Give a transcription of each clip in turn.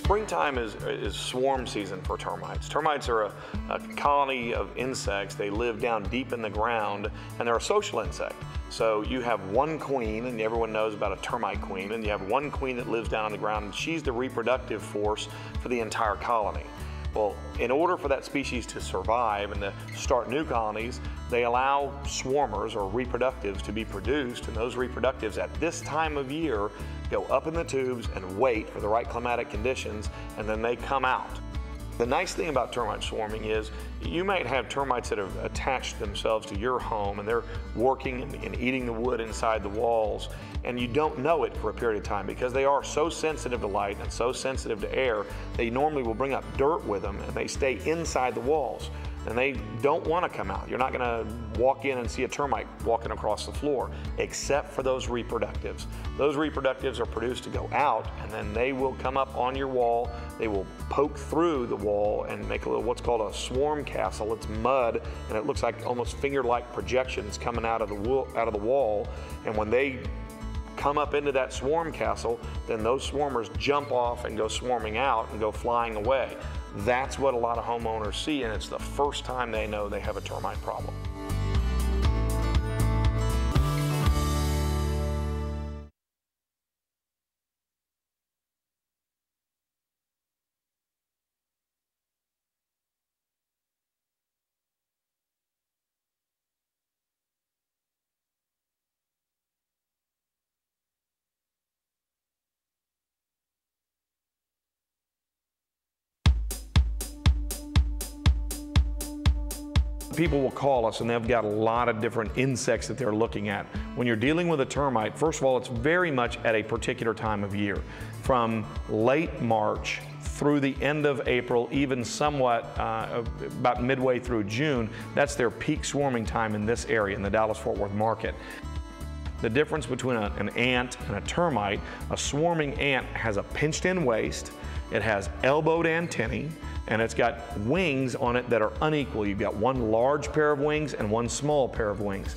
Springtime is swarm season for termites. Termites are a colony of insects. They live down deep in the ground, and they're a social insect. So you have one queen, and everyone knows about a termite queen, and you have one queen that lives down on the ground, and she's the reproductive force for the entire colony. Well, in order for that species to survive and to start new colonies, they allow swarmers or reproductives to be produced, and those reproductives at this time of year go up in the tubes and wait for the right climatic conditions, and then they come out. The nice thing about termite swarming is you might have termites that have attached themselves to your home and they're working and eating the wood inside the walls, and you don't know it for a period of time because they are so sensitive to light and so sensitive to air. They normally will bring up dirt with them and they stay inside the walls and they don't want to come out. You're not going to walk in and see a termite walking across the floor, except for those reproductives. Those reproductives are produced to go out, and then they will come up on your wall. They will poke through the wall and make a little what's called a swarm castle. It's mud, and it looks like almost finger-like projections coming out of the wall. And when they come up into that swarm castle, then those swarmers jump off and go swarming out and go flying away. That's what a lot of homeowners see, and it's the first time they know they have a termite problem. People will call us and they've got a lot of different insects that they're looking at. When you're dealing with a termite, first of all, it's very much at a particular time of year. From late March through the end of April, even somewhat about midway through June, that's their peak swarming time in this area, in the Dallas-Fort Worth market. The difference between an ant and a termite, a swarming ant has a pinched-in waist, it has elbowed antennae, and it's got wings on it that are unequal. You've got one large pair of wings and one small pair of wings.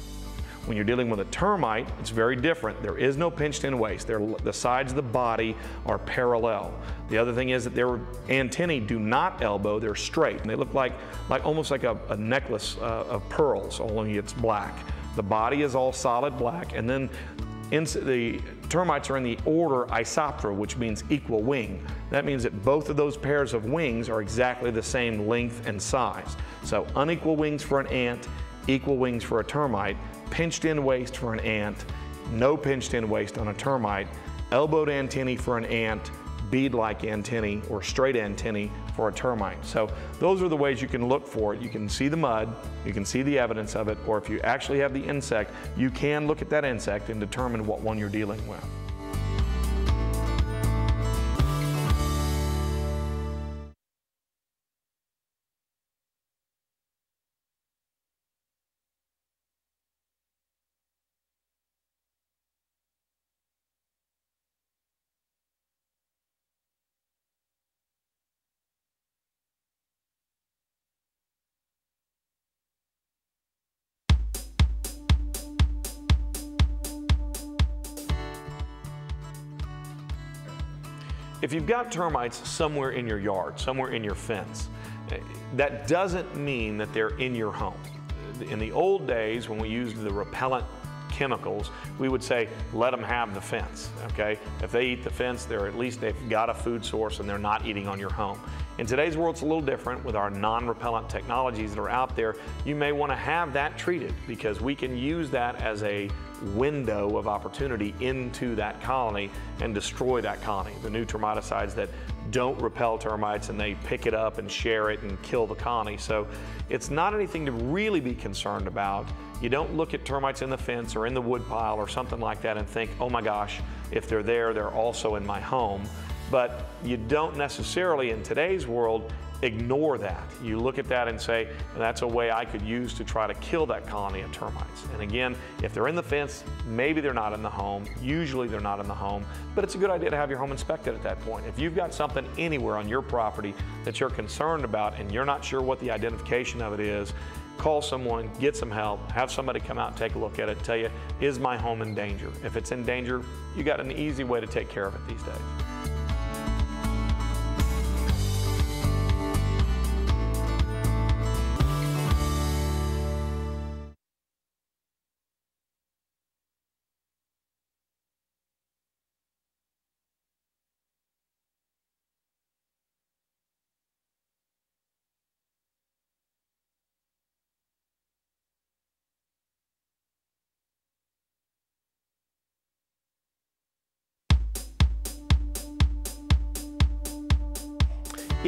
When you're dealing with a termite, it's very different. There is no pinched-in waist. The sides of the body are parallel. The other thing is that their antennae do not elbow, they're straight. And they look like almost like a necklace of pearls, only it's black. The body is all solid black, and then the termites are in the order Isoptera, which means equal wing. That means that both of those pairs of wings are exactly the same length and size. So unequal wings for an ant, equal wings for a termite, pinched in waist for an ant, no pinched in waist on a termite, elbowed antennae for an ant, bead-like antennae or straight antennae for a termite. So those are the ways you can look for it. You can see the mud, you can see the evidence of it, or if you actually have the insect, you can look at that insect and determine what one you're dealing with. If you've got termites somewhere in your yard, somewhere in your fence, that doesn't mean that they're in your home. In the old days, when we used the repellent chemicals, we would say, let them have the fence, okay? If they eat the fence, at least they've got a food source and they're not eating on your home. In today's world, it's a little different with our non-repellent technologies that are out there. You may want to have that treated because we can use that as a window of opportunity into that colony and destroy that colony. The new termiticides that don't repel termites and they pick it up and share it and kill the colony. So it's not anything to really be concerned about. You don't look at termites in the fence or in the wood pile or something like that and think, oh my gosh, if they're there, they're also in my home. But you don't necessarily, in today's world, ignore that. You look at that and say, that's a way I could use to try to kill that colony of termites. And again, if they're in the fence, maybe they're not in the home. Usually they're not in the home, but it's a good idea to have your home inspected at that point. If you've got something anywhere on your property that you're concerned about and you're not sure what the identification of it is, call someone, get some help, have somebody come out and take a look at it, tell you, is my home in danger? If it's in danger, you got an easy way to take care of it these days.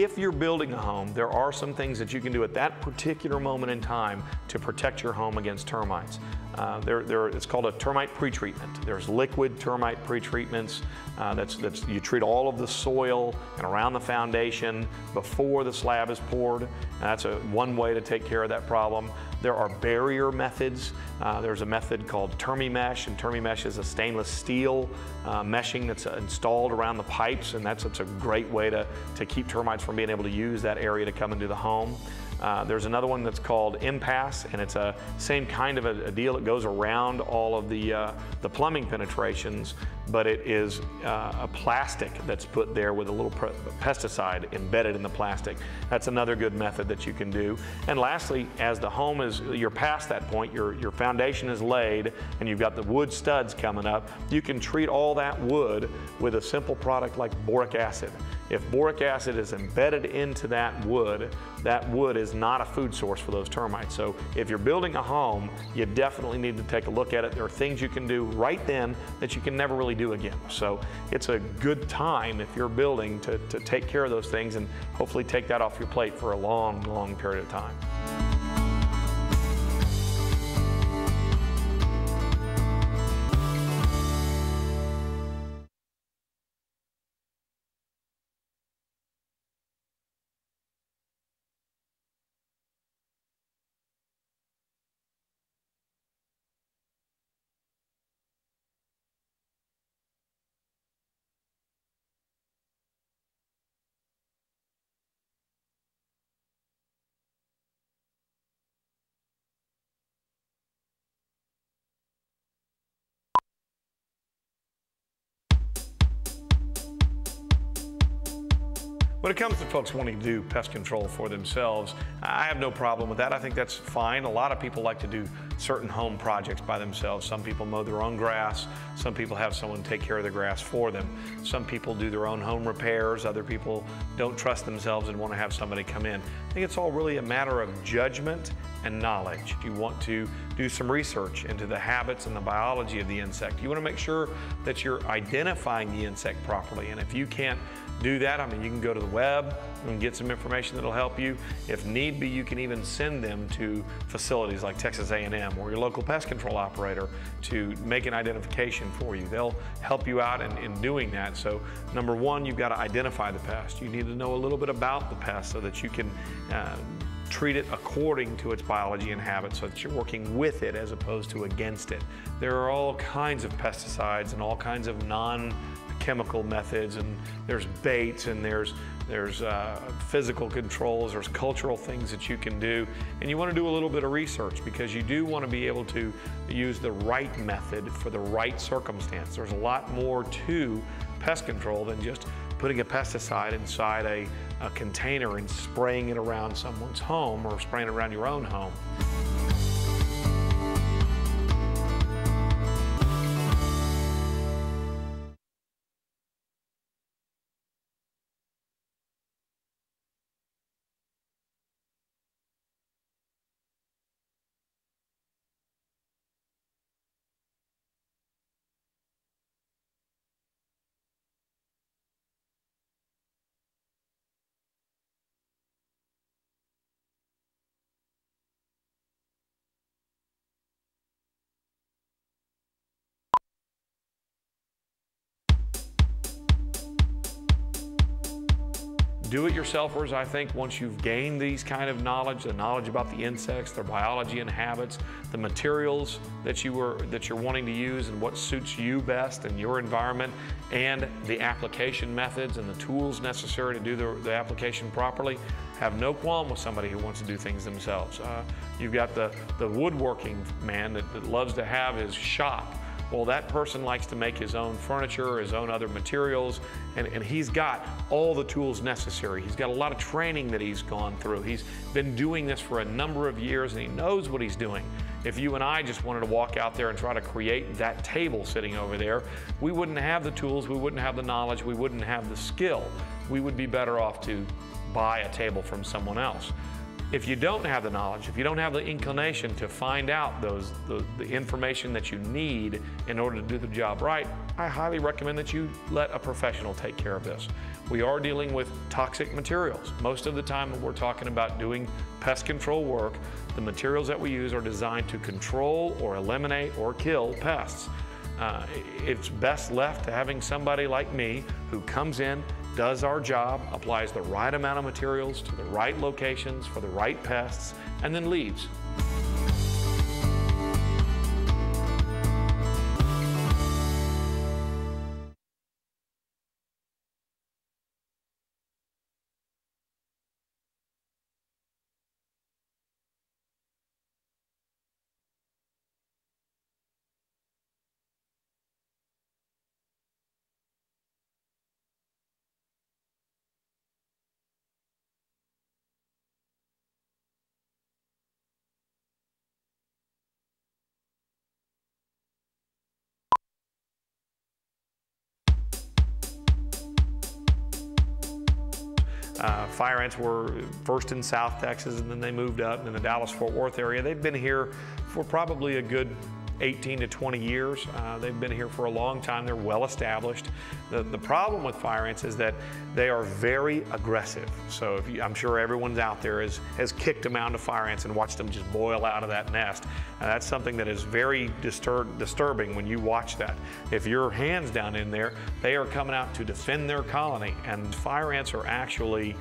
if you're building a home, there are some things that you can do at that particular moment in time to protect your home against termites. It's called a termite pretreatment. There's liquid termite pretreatments. You treat all of the soil and around the foundation before the slab is poured. That's one way to take care of that problem. There are barrier methods. There's a method called TermiMesh, and TermiMesh is a stainless steel meshing that's installed around the pipes, and that's a great way to keep termites from being able to use that area to come into the home. There's another one that's called Impasse, and it's a same kind of a deal. It goes around all of the plumbing penetrations, but it is a plastic that's put there with a little pesticide embedded in the plastic. That's another good method that you can do. And lastly, as the home you're past that point, your foundation is laid, and you've got the wood studs coming up, you can treat all that wood with a simple product like boric acid. If boric acid is embedded into that wood is not a food source for those termites. So if you're building a home, you definitely need to take a look at it. There are things you can do right then that you can never really do again. So it's a good time if you're building to take care of those things and hopefully take that off your plate for a long, long period of time. When it comes to folks wanting to do pest control for themselves, I have no problem with that. I think that's fine. A lot of people like to do certain home projects by themselves. Some people mow their own grass. Some people have someone take care of the grass for them. Some people do their own home repairs. Other people don't trust themselves and want to have somebody come in. I think it's all really a matter of judgment and knowledge. You want to do some research into the habits and the biology of the insect. You want to make sure that you're identifying the insect properly. And if you can't do that, I mean, you can go to the web and get some information that'll help you. If need be, you can even send them to facilities like Texas A&M or your local pest control operator to make an identification for you. They'll help you out in doing that. So number one, you've got to identify the pest. You need to know a little bit about the pest so that you can treat it according to its biology and habits so that you're working with it as opposed to against it. There are all kinds of pesticides and all kinds of non-chemical methods, and there's baits, and there's physical controls, there's cultural things that you can do, and you want to do a little bit of research because you do want to be able to use the right method for the right circumstance. There's a lot more to pest control than just putting a pesticide inside a container and spraying it around someone's home or spraying it around your own home. Do-it-yourselfers, I think, once you've gained these kind of knowledge, the knowledge about the insects, their biology and habits, the materials that you're wanting to use and what suits you best in your environment, and the application methods and the tools necessary to do the application properly, have no qualm with somebody who wants to do things themselves. You've got the woodworking man that loves to have his shop. Well, that person likes to make his own furniture, his own other materials, and he's got all the tools necessary. He's got a lot of training that he's gone through. He's been doing this for a number of years, and he knows what he's doing. If you and I just wanted to walk out there and try to create that table sitting over there, we wouldn't have the tools, we wouldn't have the knowledge, we wouldn't have the skill. We would be better off to buy a table from someone else. If you don't have the knowledge, if you don't have the inclination to find out the information that you need in order to do the job right, I highly recommend that you let a professional take care of this. We are dealing with toxic materials. Most of the time when we're talking about doing pest control work, the materials that we use are designed to control or eliminate or kill pests. It's best left to having somebody like me who comes in, does our job, applies the right amount of materials to the right locations for the right pests, and then leaves. Fire ants were first in South Texas, and then they moved up in the Dallas-Fort Worth area. They've been here for probably a good 18 to 20 years. They've been here for a long time. They're well established. The problem with fire ants is that they are very aggressive. So I'm sure everyone's out there has kicked a mound of fire ants and watched them just boil out of that nest. That's something that is very disturbing when you watch that. If your hand's down in there, they are coming out to defend their colony, and fire ants are actually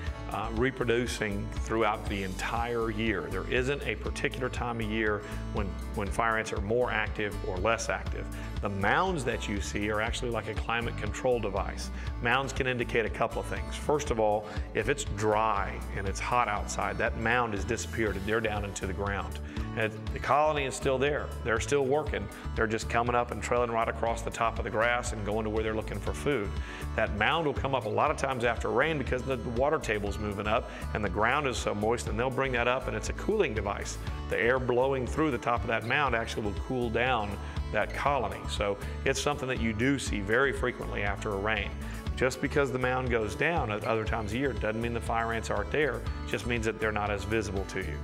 reproducing throughout the entire year. There isn't a particular time of year when fire ants are more active or less active. The mounds that you see are actually like a climate control device. Mounds can indicate a couple of things. First of all, if it's dry and it's hot outside, that mound has disappeared and they're down into the ground. And the colony is still there. They're still working. They're just coming up and trailing right across the top of the grass and going to where they're looking for food. That mound will come up a lot of times after rain because the water table's moving up and the ground is so moist, and they'll bring that up, and it's a cooling device. The air blowing through the top of that mound actually will cool down that colony. So it's something that you do see very frequently after a rain. Just because the mound goes down at other times of year doesn't mean the fire ants aren't there. It just means that they're not as visible to you.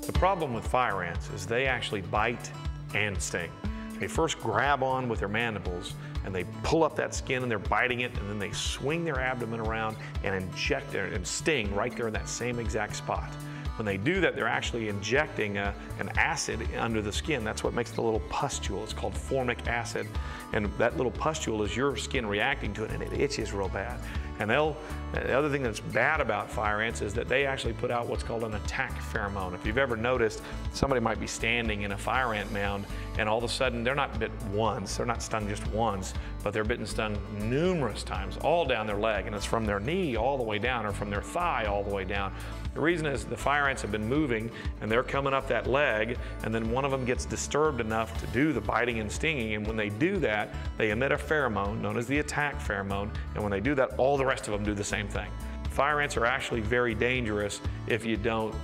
The problem with fire ants is they actually bite and sting. They first grab on with their mandibles and they pull up that skin and they're biting it, and then they swing their abdomen around and inject it and sting right there in that same exact spot. When they do that, they're actually injecting an acid under the skin. That's what makes the little pustule. It's called formic acid. And that little pustule is your skin reacting to it, and it itches real bad. And the other thing that's bad about fire ants is that they actually put out what's called an attack pheromone. If you've ever noticed, somebody might be standing in a fire ant mound, and all of a sudden they're not bit once, they're not stung just once, but they're bitten stung numerous times, all down their leg, and it's from their knee all the way down, or from their thigh all the way down. The reason is the fire ants have been moving and they're coming up that leg, and then one of them gets disturbed enough to do the biting and stinging, and when they do that, they emit a pheromone known as the attack pheromone, and when they do that, all the rest of them do the same thing. Fire ants are actually very dangerous if you don't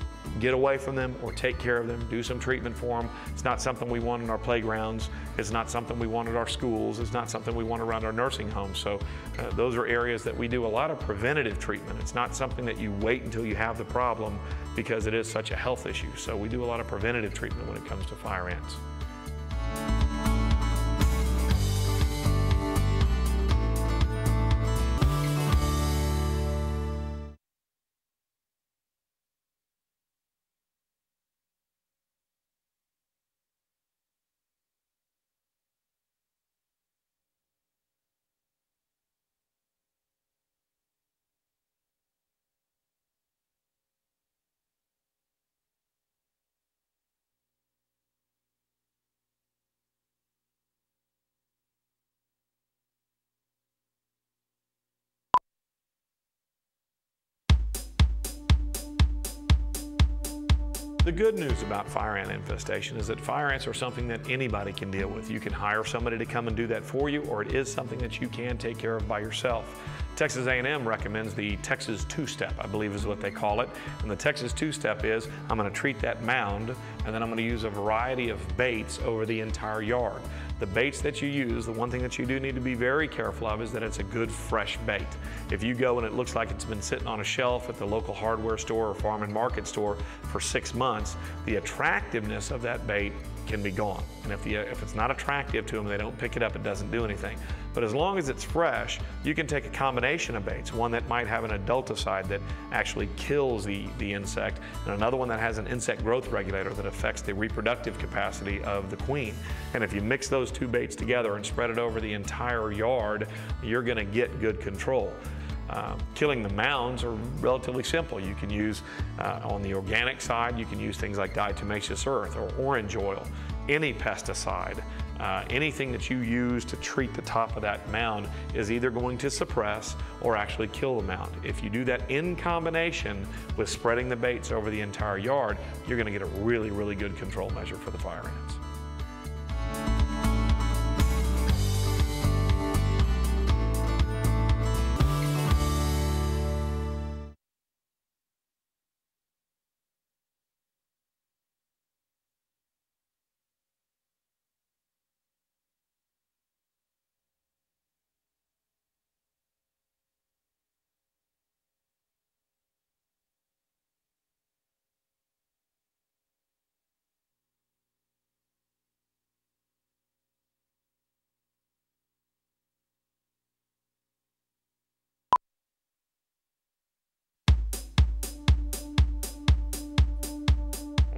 get away from them or take care of them, do some treatment for them. It's not something we want in our playgrounds. It's not something we want at our schools. It's not something we want around our nursing homes. So those are areas that we do a lot of preventative treatment. It's not something that you wait until you have the problem, because it is such a health issue. So we do a lot of preventative treatment when it comes to fire ants. The good news about fire ant infestation is that fire ants are something that anybody can deal with. You can hire somebody to come and do that for you, or it is something that you can take care of by yourself. Texas A&M recommends the Texas two-step, I believe is what they call it. And the Texas two-step is, I'm going to treat that mound, and then I'm going to use a variety of baits over the entire yard. The baits that you use, the one thing that you do need to be very careful of is that it's a good fresh bait. If you go and it looks like it's been sitting on a shelf at the local hardware store or farm and market store for 6 months, the attractiveness of that bait can be gone. And if it's not attractive to them, they don't pick it up, it doesn't do anything. But as long as it's fresh, you can take a combination of baits, one that might have an adulticide that actually kills the insect, and another one that has an insect growth regulator that affects the reproductive capacity of the queen. And if you mix those two baits together and spread it over the entire yard, you're gonna get good control. Killing the mounds are relatively simple. You can use, on the organic side, you can use things like diatomaceous earth or orange oil, any pesticide, anything that you use to treat the top of that mound is either going to suppress or actually kill the mound. If you do that in combination with spreading the baits over the entire yard, you're going to get a really, really good control measure for the fire ants.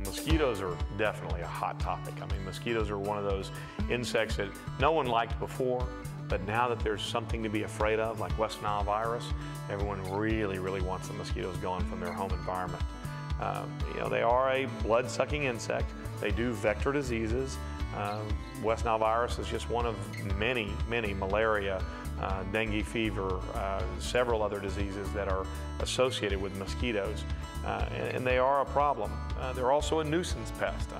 Mosquitoes are definitely a hot topic. I mean, mosquitoes are one of those insects that no one liked before, but now that there's something to be afraid of, like West Nile virus, everyone really, really wants the mosquitoes gone from their home environment. You know, they are a blood-sucking insect. They do vector diseases. West Nile virus is just one of many, many malaria, dengue fever, several other diseases that are associated with mosquitoes. And they are a problem. They're also a nuisance pest.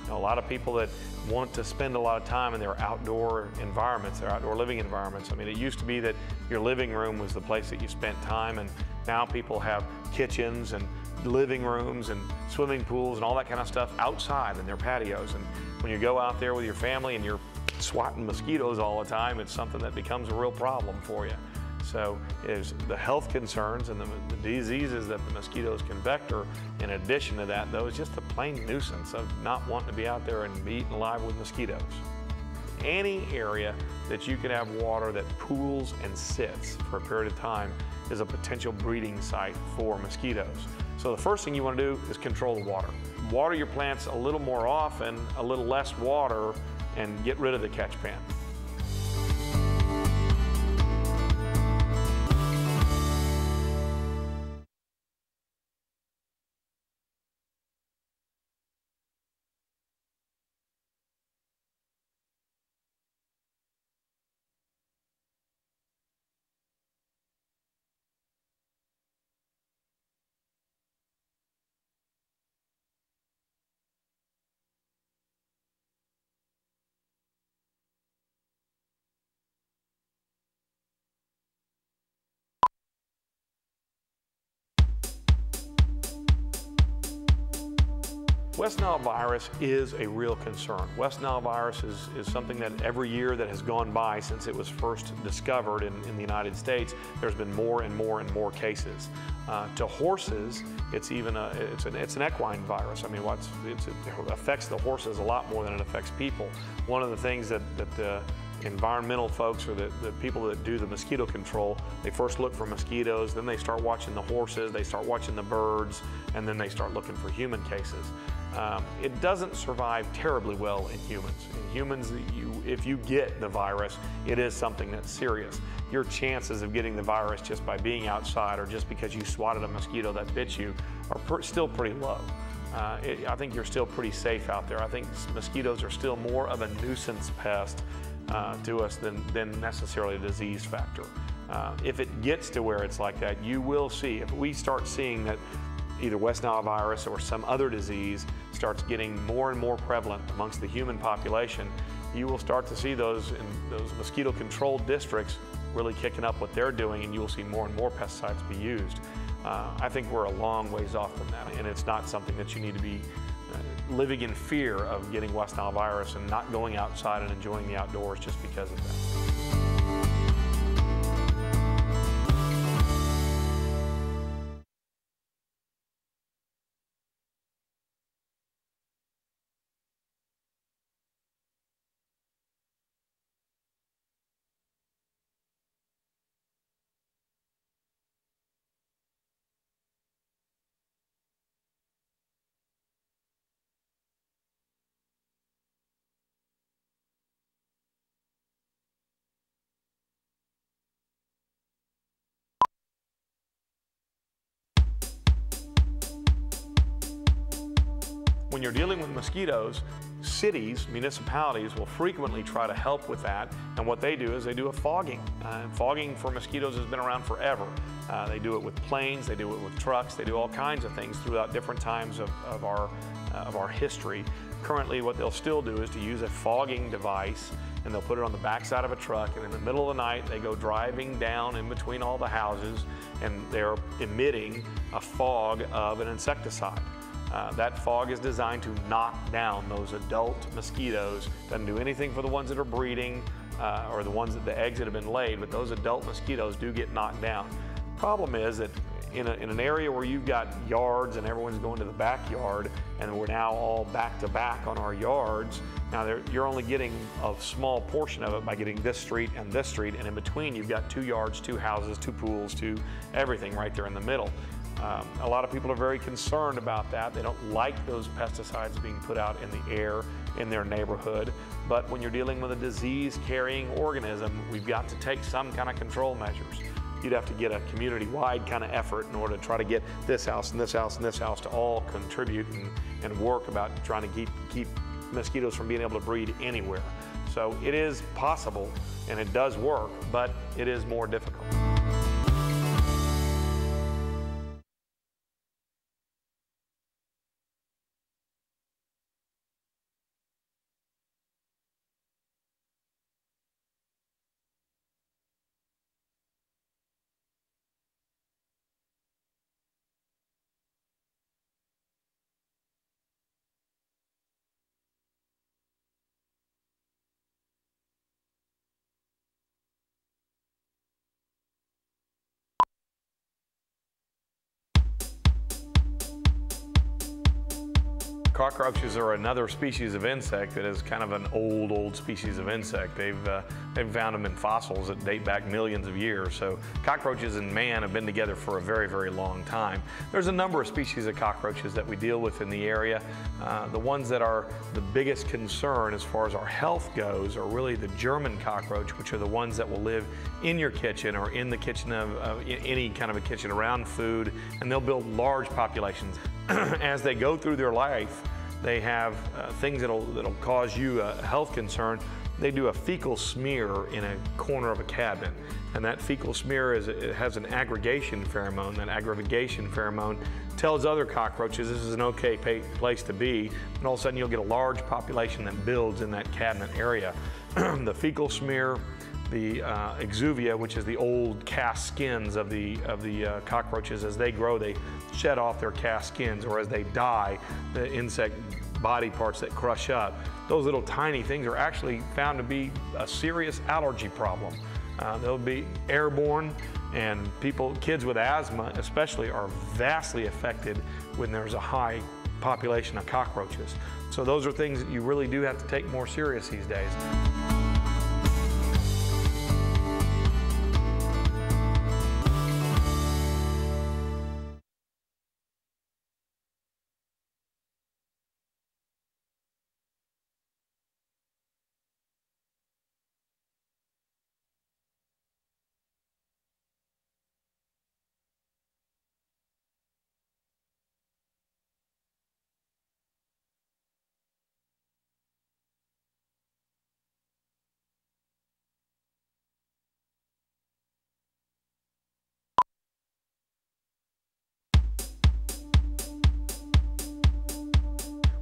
You know, a lot of people that want to spend a lot of time in their outdoor environments, their outdoor living environments. I mean, it used to be that your living room was the place that you spent time, and now people have kitchens and living rooms and swimming pools and all that kind of stuff outside in their patios. And when you go out there with your family and you're swatting mosquitoes all the time, it's something that becomes a real problem for you. So is the health concerns and the diseases that the mosquitoes can vector. In addition to that, though, is just the plain nuisance of not wanting to be out there and be eaten alive with mosquitoes. Any area that you can have water that pools and sits for a period of time is a potential breeding site for mosquitoes. So the first thing you want to do is control the water. Water your plants a little more often, a little less water, and get rid of the catch pan. West Nile virus is a real concern. West Nile virus is something that every year that has gone by since it was first discovered in the United States, there's been more and more and more cases. To horses, it's even it's an equine virus. I mean, it affects the horses a lot more than it affects people. One of the things that the environmental folks or the people that do the mosquito control, they first look for mosquitoes, then they start watching the horses, they start watching the birds, and then they start looking for human cases. It doesn't survive terribly well in humans. In humans, if you get the virus, it is something that's serious. Your chances of getting the virus just by being outside or just because you swatted a mosquito that bit you are still pretty low. I think you're still pretty safe out there. I think mosquitoes are still more of a nuisance pest to us than necessarily a disease factor. If it gets to where it's like that, you will see, if we start seeing that either West Nile virus or some other disease starts getting more and more prevalent amongst the human population, you will start to see those mosquito-controlled districts really kicking up what they're doing, and you will see more and more pesticides be used. I think we're a long ways off from that, and it's not something that you need to be living in fear of getting West Nile virus and not going outside and enjoying the outdoors just because of that. When you're dealing with mosquitoes, cities, municipalities will frequently try to help with that, and what they do is they do a fogging. Fogging for mosquitoes has been around forever. They do it with planes, they do it with trucks, they do all kinds of things throughout different times of our history. Currently, what they'll still do is to use a fogging device, and they'll put it on the backside of a truck, and in the middle of the night they go driving down in between all the houses, and they're emitting a fog of an insecticide. That fog is designed to knock down those adult mosquitoes. Doesn't do anything for the ones that are breeding or the ones that the eggs that have been laid, but those adult mosquitoes do get knocked down. Problem is that in an area where you've got yards and everyone's going to the backyard, and we're now all back to back on our yards, now you're only getting a small portion of it by getting this street, and in between you've got 2 yards, 2 houses, 2 pools, 2 everything right there in the middle. A lot of people are very concerned about that. They don't like those pesticides being put out in the air in their neighborhood. But when you're dealing with a disease-carrying organism, we've got to take some kind of control measures. You'd have to get a community-wide kind of effort in order to try to get this house and this house and this house to all contribute and work about trying to keep mosquitoes from being able to breed anywhere. So it is possible and it does work, but it is more difficult. Cockroaches are another species of insect that is kind of an old species of insect. They've found them in fossils that date back millions of years. So cockroaches and man have been together for a very, very long time. There's a number of species of cockroaches that we deal with in the area. The ones that are the biggest concern as far as our health goes are really the German cockroach, which are the ones that will live in your kitchen or in the kitchen of any kind of a kitchen around food, and they'll build large populations. As they go through their life, they have things that'll cause you a health concern. They do a fecal smear in a corner of a cabinet, and that fecal smear it has an aggregation pheromone. That aggregation pheromone tells other cockroaches this is an okay place to be, and all of a sudden you'll get a large population that builds in that cabinet area. The fecal smear, the exuvia, which is the old cast skins of the cockroaches, as they grow, they shed off their cast skins, or as they die, the insect body parts that crush up. Those little tiny things are actually found to be a serious allergy problem. They'll be airborne, and kids with asthma especially, are vastly affected when there's a high population of cockroaches. So those are things that you really do have to take more serious these days.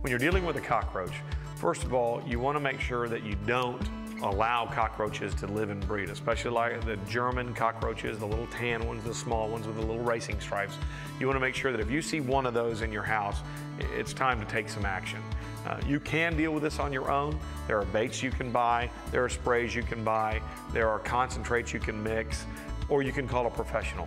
When you're dealing with a cockroach, first of all, you want to make sure that you don't allow cockroaches to live and breed, especially like the German cockroaches, the little tan ones, the small ones with the little racing stripes. You want to make sure that if you see one of those in your house, it's time to take some action. You can deal with this on your own. There are baits you can buy, there are sprays you can buy, there are concentrates you can mix, or you can call a professional.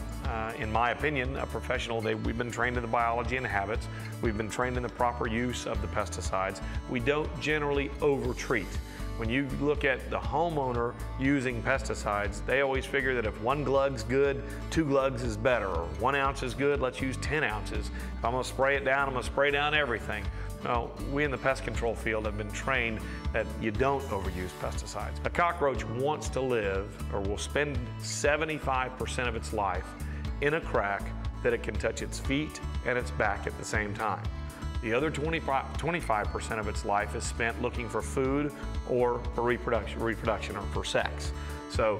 In my opinion, a professional, we've been trained in the biology and habits, we've been trained in the proper use of the pesticides. We don't generally over-treat. When you look at the homeowner using pesticides, they always figure that if 1 glug's good, 2 glugs is better, or 1 ounce is good, let's use 10 ounces. If I'm gonna spray it down, I'm gonna spray down everything. No, we in the pest control field have been trained that you don't overuse pesticides. A cockroach wants to live, or will spend 75% of its life in a crack that it can touch its feet and its back at the same time. The other 25% of its life is spent looking for food or for reproduction or for sex. So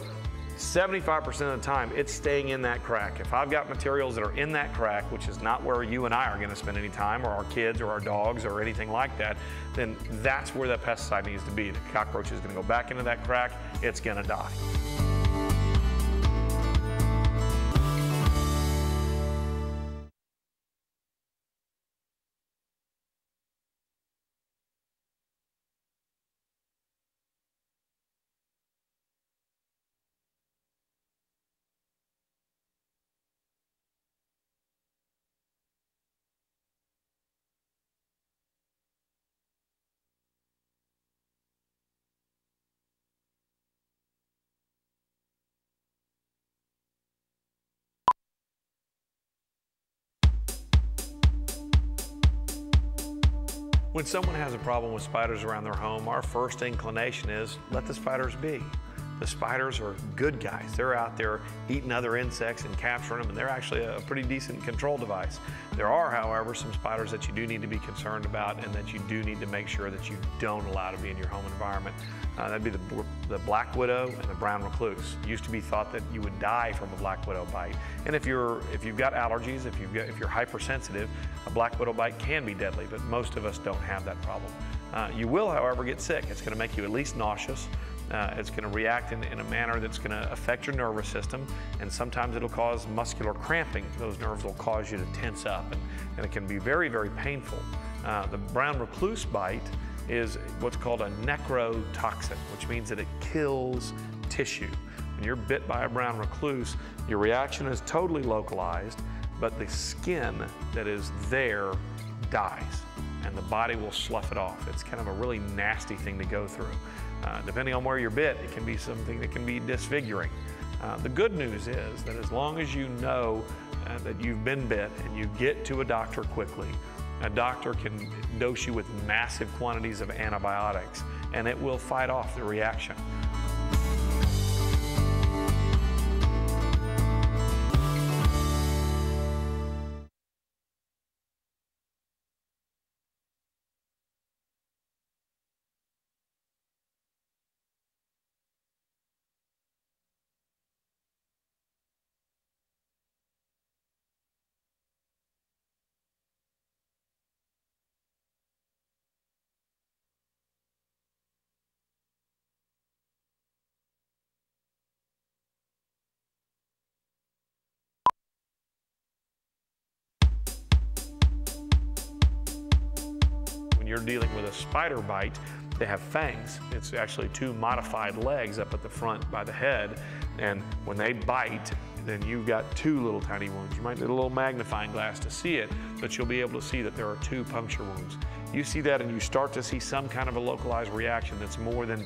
75% of the time, it's staying in that crack. If I've got materials that are in that crack, which is not where you and I are gonna spend any time, or our kids or our dogs or anything like that, then that's where that pesticide needs to be. The cockroach is gonna go back into that crack, it's gonna die. When someone has a problem with spiders around their home, our first inclination is let the spiders be. The spiders are good guys. They're out there eating other insects and capturing them, and they're actually a pretty decent control device. There are, however, some spiders that you do need to be concerned about and that you do need to make sure that you don't allow to be in your home environment. That'd be the black widow and the brown recluse. It used to be thought that you would die from a black widow bite. And if you've got allergies, if you're hypersensitive, a black widow bite can be deadly, but most of us don't have that problem. You will, however, get sick. It's gonna make you at least nauseous. It's going to react in a manner that's going to affect your nervous system, and sometimes it'll cause muscular cramping. Those nerves will cause you to tense up, and it can be very, very painful. The brown recluse bite is what's called a necrotoxin, which means that it kills tissue. When you're bit by a brown recluse, your reaction is totally localized, but the skin that is there dies, and the body will slough it off. It's kind of a really nasty thing to go through. Depending on where you're bit, it can be something that can be disfiguring. The good news is that as long as you know that you've been bit and you get to a doctor quickly, a doctor can dose you with massive quantities of antibiotics, and it will fight off the reaction. When you're dealing with a spider bite, they have fangs. It's actually 2 modified legs up at the front by the head, and when they bite, then you've got 2 little tiny wounds. You might need a little magnifying glass to see it, but you'll be able to see that there are 2 puncture wounds. You see that and you start to see some kind of a localized reaction that's more than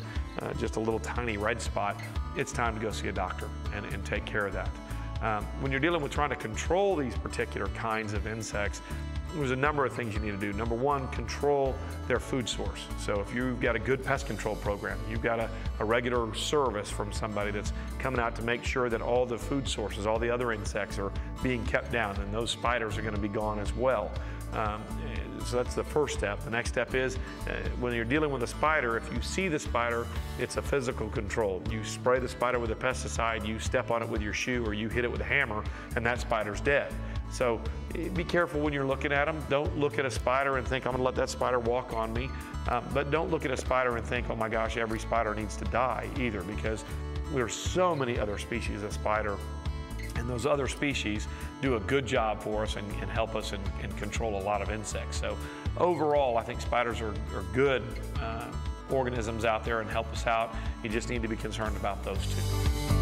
just a little tiny red spot, it's time to go see a doctor and take care of that. When you're dealing with trying to control these particular kinds of insects, there's a number of things you need to do. Number one, control their food source. So if you've got a good pest control program, you've got a regular service from somebody that's coming out to make sure that all the food sources, all the other insects are being kept down, and those spiders are going to be gone as well. So that's the first step. The next step is when you're dealing with a spider, if you see the spider, it's a physical control. You spray the spider with a pesticide, you step on it with your shoe, or you hit it with a hammer, and that spider's dead. So be careful when you're looking at them. Don't look at a spider and think, I'm gonna let that spider walk on me. But don't look at a spider and think, oh my gosh, every spider needs to die either, because there are so many other species of spider, and those other species do a good job for us and help us and control a lot of insects. So overall, I think spiders are good organisms out there and help us out. You just need to be concerned about those two.